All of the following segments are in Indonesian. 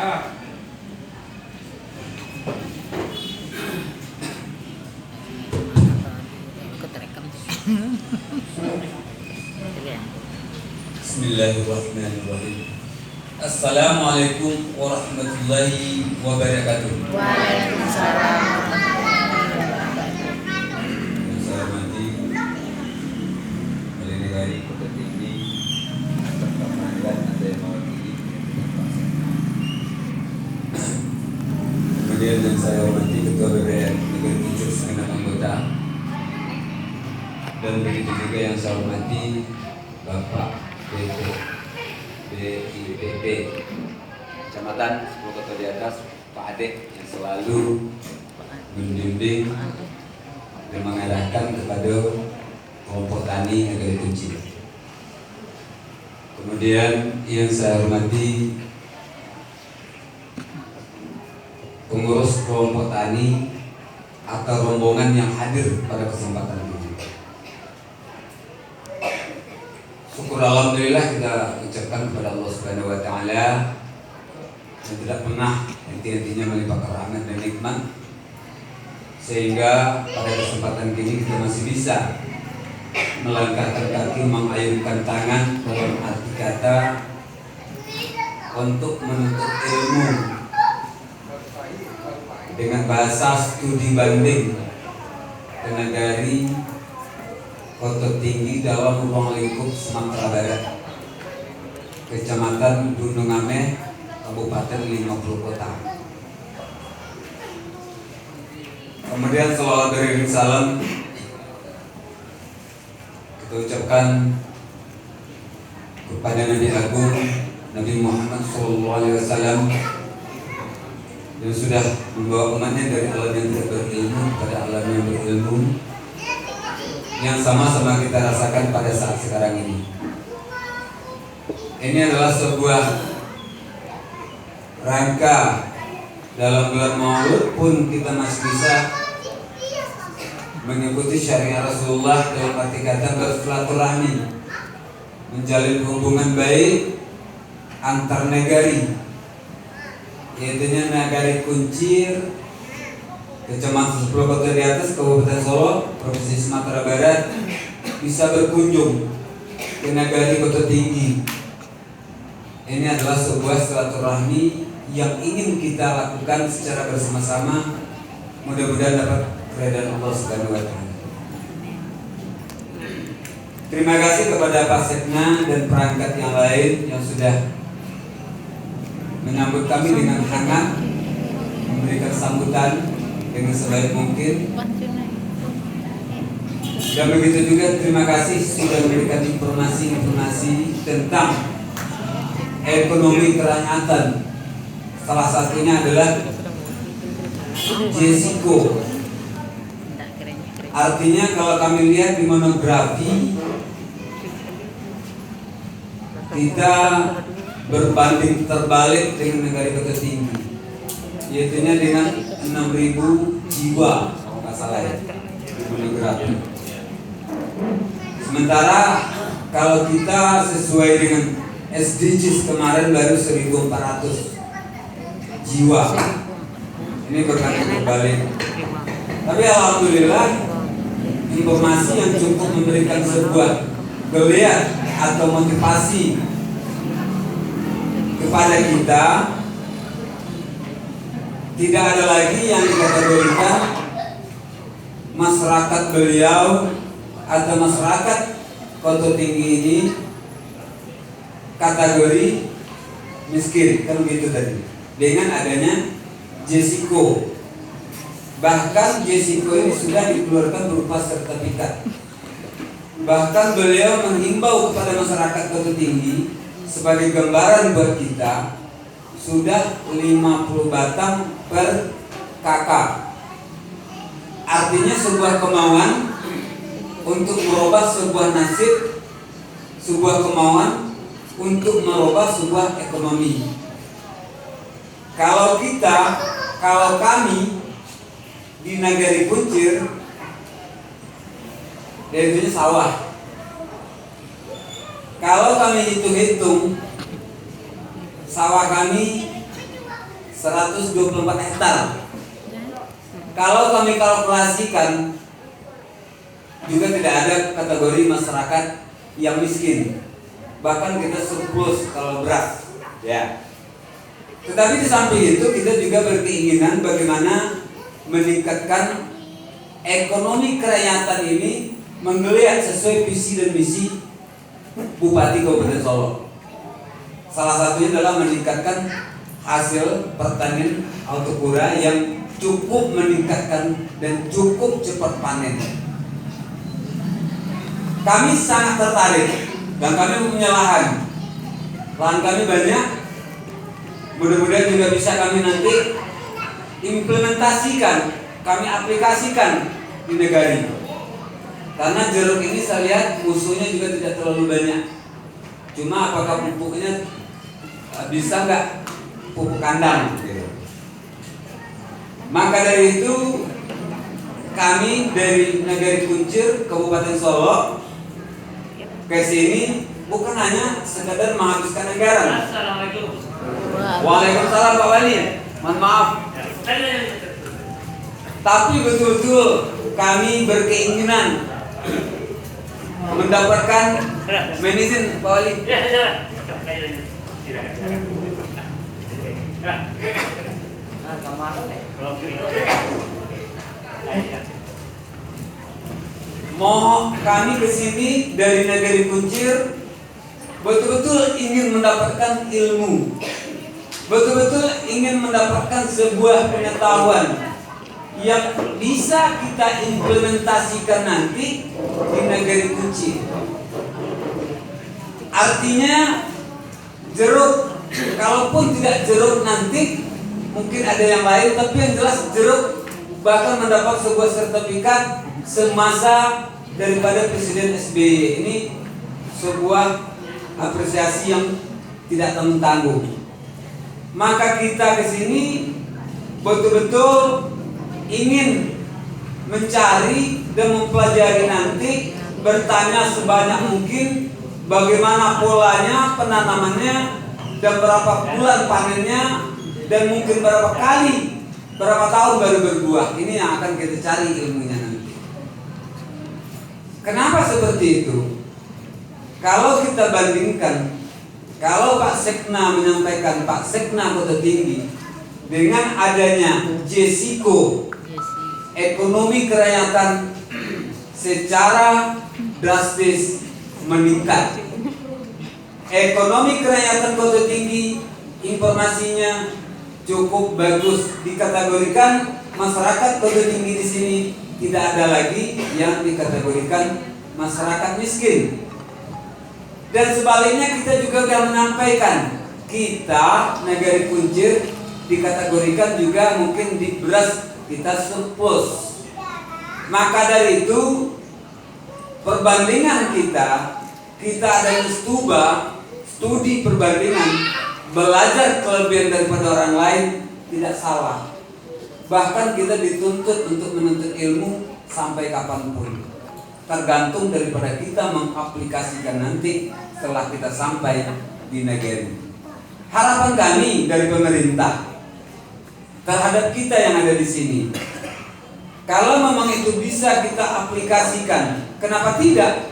Bismillahirrahmanirrahim. Assalamualaikum warahmatullahi wabarakatuh. Waalaikumsalam. Saya hormati Balai Negari Kota Tinggi atas pemanggilan Anda yang mewakili. Kemudian yang saya hormati Ketua BPN Negeri Puncur segenap anggota, dan begitu juga yang saya hormati Bapak BIPP Kecamatan 10 Kota di atas, Pak Ade yang selalu membimbing dan mengarahkan kepada kelompok tani Negeri Kuncir. Kemudian yang saya hormati pengurus kelompok tani atau rombongan yang hadir pada kesempatan ini. Syukur alhamdulillah kita ucapkan kepada Allah Subhanahu wa taala yang tidak pernah henti-hentinya melimpahkan rahmat dan nikmat, sehingga pada kesempatan ini kita masih bisa melangkahkan kaki, mengayunkan tangan dalam arti kata untuk menuntut ilmu dengan bahasa studi banding ke negari Kota Tinggi dalam ruang lingkup Sumatera Barat, Kecamatan Gunung Ameh, Kabupaten 50 Kota. Kemudian selawat beriring salam kita ucapkan kepada Nabi Agung Nabi Muhammad SAW yang sudah membawa umatnya dari alam yang tidak berilmu pada alam yang berilmu, yang sama-sama kita rasakan pada saat sekarang ini. Ini adalah sebuah rangka dalam bulan Maulud pun kita masih bisa mengikuti syariat Rasulullah dalam arti kata bersilaturahmi, menjalin hubungan baik antar negari, yaitu negari Kuncir, Kecamatan 10 Kota di atas, Kabupaten Solo, Provinsi Sumatera Barat, bisa berkunjung ke negari Kota Tinggi. Ini adalah sebuah silaturahmi yang ingin kita lakukan secara bersama-sama. Mudah-mudahan dapat keridhaan Allah Subhanahu wa taala. Terima kasih kepada Pak Setna dan perangkat yang lain yang sudah menyambut kami dengan hangat, memberikan sambutan dengan sebaik mungkin. Dan begitu juga terima kasih sudah memberikan informasi-informasi tentang ekonomi kerakyatan. Salah satunya adalah Jesiko. Artinya kalau kami lihat di monografi, kita berbanding terbalik dengan negara Kota Tinggi, yaitu dengan 6.000 jiwa kalau nggak salah ya di monografi. Sementara kalau kita sesuai dengan SDGs kemarin baru 1.400 jiwa. Ini berbanding terbalik. Tapi alhamdulillah informasi yang cukup memberikan sebuah geliat atau motivasi kepada kita. Tidak ada lagi yang dikategorikan masyarakat beliau atau masyarakat Kota Tinggi ini kategori miskin, kan begitu tadi. Dengan adanya Jesiko, bahkan Jesiko ini sudah dikeluarkan berupa sertifikat. Bahkan beliau menghimbau kepada masyarakat Kota Tinggi sebagai gambaran buat kita, sudah 50 batang per kakak. Artinya sebuah kemauan untuk merubah sebuah nasib, sebuah kemauan untuk merubah sebuah ekonomi. Kalau kami di Negeri Kuncir, yaitu sawah. Kalau kami hitung-hitung, sawah kami 124 hektar. Kalau kami kalkulasikan juga tidak ada kategori masyarakat yang miskin. Bahkan kita surplus kalau beras, ya. Tetapi di samping itu kita juga berkeinginan bagaimana meningkatkan ekonomi kerakyatan ini menggeliat sesuai visi dan misi Bupati Kabupaten Solo. Salah satunya adalah meningkatkan hasil pertanian autokura yang cukup meningkatkan dan cukup cepat panen. Kami sangat tertarik dan kami punya lahan kami banyak. Mudah-mudahan juga bisa kami nanti implementasikan, kami aplikasikan di negara. Karena jeruk ini saya lihat musuhnya juga tidak terlalu banyak. Cuma apakah pupuknya bisa nggak pupuk kandang? Gitu. Maka dari itu kami dari Negari Kuncir Kabupaten Solo ke sini bukan hanya sekedar menghabiskan anggaran. Assalamualaikum. Waalaikumsalam Pak Wali. Mohon maaf. Tapi betul-betul kami berkeinginan mendapatkan medicine Pak Wali. Mau kami ke sini dari Negari Kuncir betul-betul ingin mendapatkan ilmu, betul-betul ingin mendapatkan sebuah pengetahuan yang bisa kita implementasikan nanti di Negari Kuncir. Artinya jeruk, kalaupun tidak jeruk nanti mungkin ada yang lain, tapi yang jelas jeruk bahkan mendapat sebuah sertifikat semasa daripada Presiden SBY. Ini sebuah apresiasi yang tidak tanggung-tanggung. Maka kita ke sini betul-betul ingin mencari dan mempelajari nanti, bertanya sebanyak mungkin bagaimana polanya penanamannya dan berapa bulan panennya dan mungkin berapa kali, berapa tahun baru berbuah. Ini yang akan kita cari ilmunya nanti. Kenapa seperti itu? Kalau kita bandingkan, kalau Pak Sekna menyampaikan, Pak Sekna Kota Tinggi, dengan adanya Jesiko, ekonomi kerakyatan secara drastis meningkat. Ekonomi kerakyatan Kota Tinggi informasinya cukup bagus, dikategorikan masyarakat Kota Tinggi di sini tidak ada lagi yang dikategorikan masyarakat miskin. Dan sebaliknya kita juga sudah menyampaikan, kita Negari Kuncir dikategorikan juga mungkin di beras kita surplus. Maka dari itu perbandingan kita ada studi perbandingan, belajar kelebihan daripada orang lain tidak salah. Bahkan kita dituntut untuk menuntut ilmu sampai kapanpun, tergantung daripada kita mengaplikasikan nanti setelah kita sampai di negeri. Harapan kami dari pemerintah terhadap kita yang ada di sini, kalau memang itu bisa kita aplikasikan, kenapa tidak?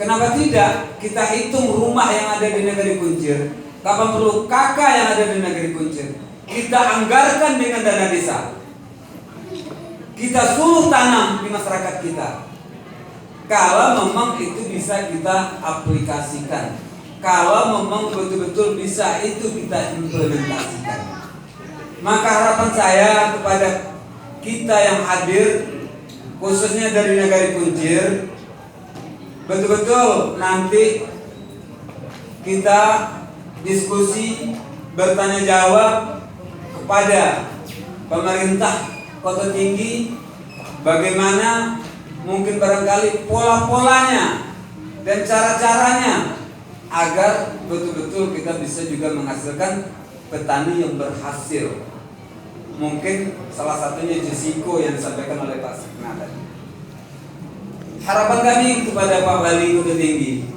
Kenapa tidak kita hitung rumah yang ada di Negari Kuncir, kapan perlu kakak yang ada di Negari Kuncir, kita anggarkan dengan dana desa, kita suruh tanam di masyarakat kita. Kalau memang itu bisa kita aplikasikan, kalau memang betul-betul bisa itu kita implementasikan, maka harapan saya kepada kita yang hadir, khususnya dari Negari Kuncir, betul-betul nanti kita diskusi, bertanya jawab kepada pemerintah Kota Tinggi, bagaimana mungkin barangkali pola-polanya dan cara-caranya agar betul-betul kita bisa juga menghasilkan petani yang berhasil. Mungkin salah satunya Jesiko yang disampaikan oleh Pak Sekna tadi. Harapan kami kepada Pak Wali Kota Tinggi,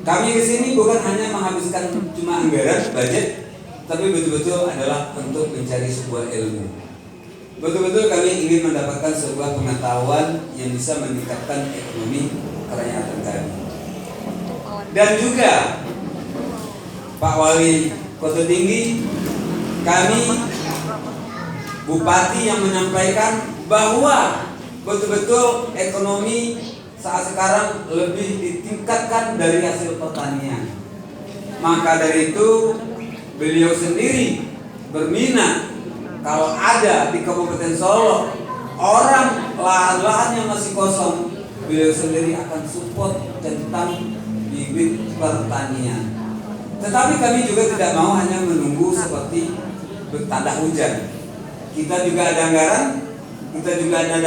kami kesini bukan hanya menghabiskan cuma anggaran budget, tapi betul-betul adalah untuk mencari sebuah ilmu. Betul-betul kami ingin mendapatkan sebuah pengetahuan yang bisa meningkatkan ekonomi kerakyatan kami. Dan juga Pak Wali Kota Tinggi, kami Bupati yang menyampaikan bahwa betul-betul ekonomi saat sekarang lebih ditingkatkan dari hasil pertanian. Maka dari itu beliau sendiri berminat kalau ada di Kabupaten Solo orang lahan-lahan yang masih kosong, beliau sendiri akan support tentang bibit pertanian. Tetapi kami juga tidak mau hanya menunggu seperti tanda hujan. Kita juga ada anggaran, kita juga ada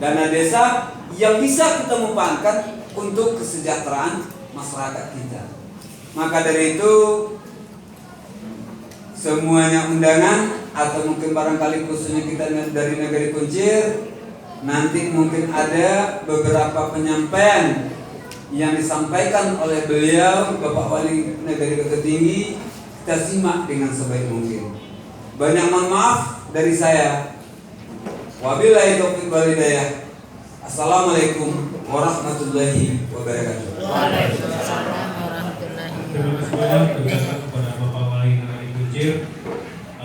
dana desa yang bisa kita manfaatkan untuk kesejahteraan masyarakat kita. Maka dari itu semuanya undangan atau mungkin barangkali khususnya kita dari Negeri Kuncir, nanti mungkin ada beberapa penyampaian yang disampaikan oleh beliau Bapak Wali Negeri Kota Tinggi, kita simak dengan sebaik mungkin. Banyak mohon maaf dari saya. Wabillahi taufiq wal hidayah. Assalamualaikum warahmatullahi wabarakatuh. Waalaikumsalam warahmatullahi Terima kasih banyak kepada Bapak Wali Negeri Kuncir.